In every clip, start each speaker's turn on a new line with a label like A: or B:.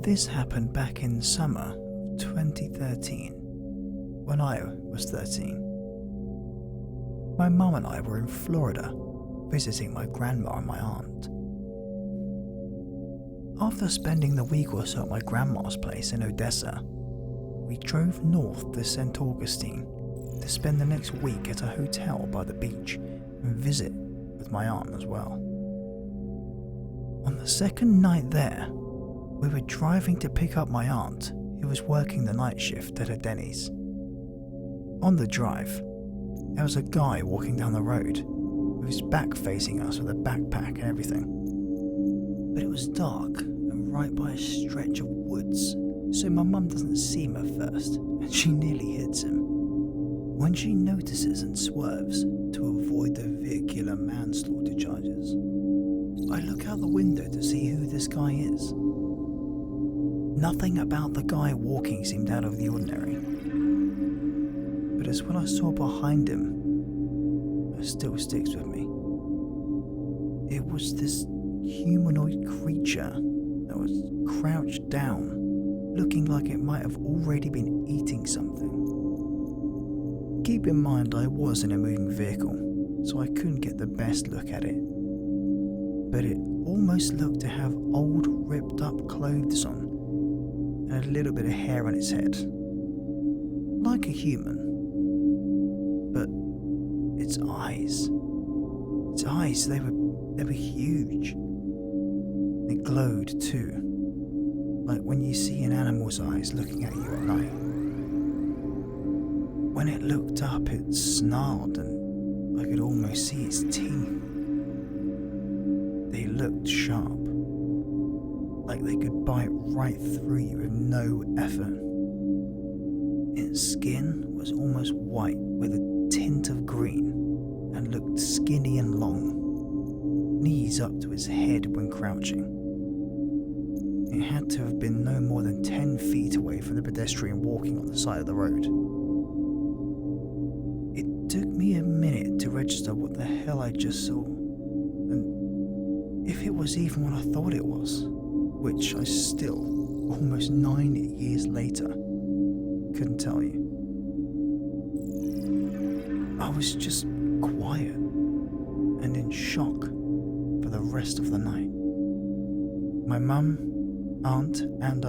A: This happened back in summer of 2013, when I was 13. My mum and I were in Florida, visiting my grandma and my aunt. After spending the week or so at my grandma's place in Odessa, we drove north to St. Augustine to spend the next week at a hotel by the beach and visit with my aunt as well. On the second night there, we were driving to pick up my aunt, who was working the night shift at a Denny's. On the drive, there was a guy walking down the road with his back facing us with a backpack and everything. But it was dark and right by a stretch of woods, so my mum doesn't see him at first, and she nearly hits him. When she notices and swerves to avoid the vehicular manslaughter charges, I look out the window to see who this guy is. Nothing about the guy walking seemed out of the ordinary. But it's when I saw behind him, it still sticks with me. It was this humanoid creature that was crouched down, looking like it might have already been eating something. Keep in mind I was in a moving vehicle, so I couldn't get the best look at it. But it almost looked to have old ripped up clothes on, and a little bit of hair on its head. Like a human. But its eyes, they were huge. They glowed too, like when you see an animal's eyes looking at you at night. When it looked up, it snarled and I could almost see its teeth. They looked sharp, like they could bite right through you with no effort. Its skin was almost white with a tint of green and looked skinny and long, knees up to its head when crouching. It had to have been no more than 10 feet away from the pedestrian walking on the side of the road. It took me a minute to register what the hell I just saw, and if it was even what I thought it was, which I still, almost 9 years later, couldn't tell you. I was just quiet and in shock for the rest of the night. My mum, aunt, and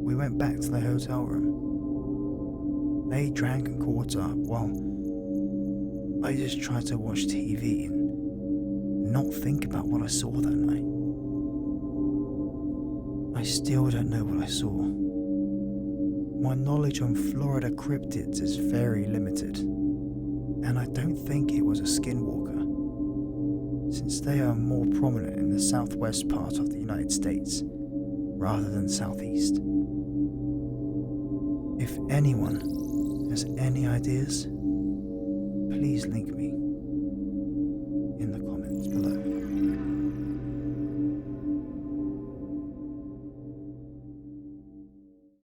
A: we went back to the hotel room. They drank and caught up while I just tried to watch TV and not think about what I saw that night. I still don't know what I saw. My knowledge on Florida cryptids is very limited, and I don't think it was a skinwalker, since they are more prominent in the southwest part of the United States rather than southeast. If anyone has any ideas, please link me.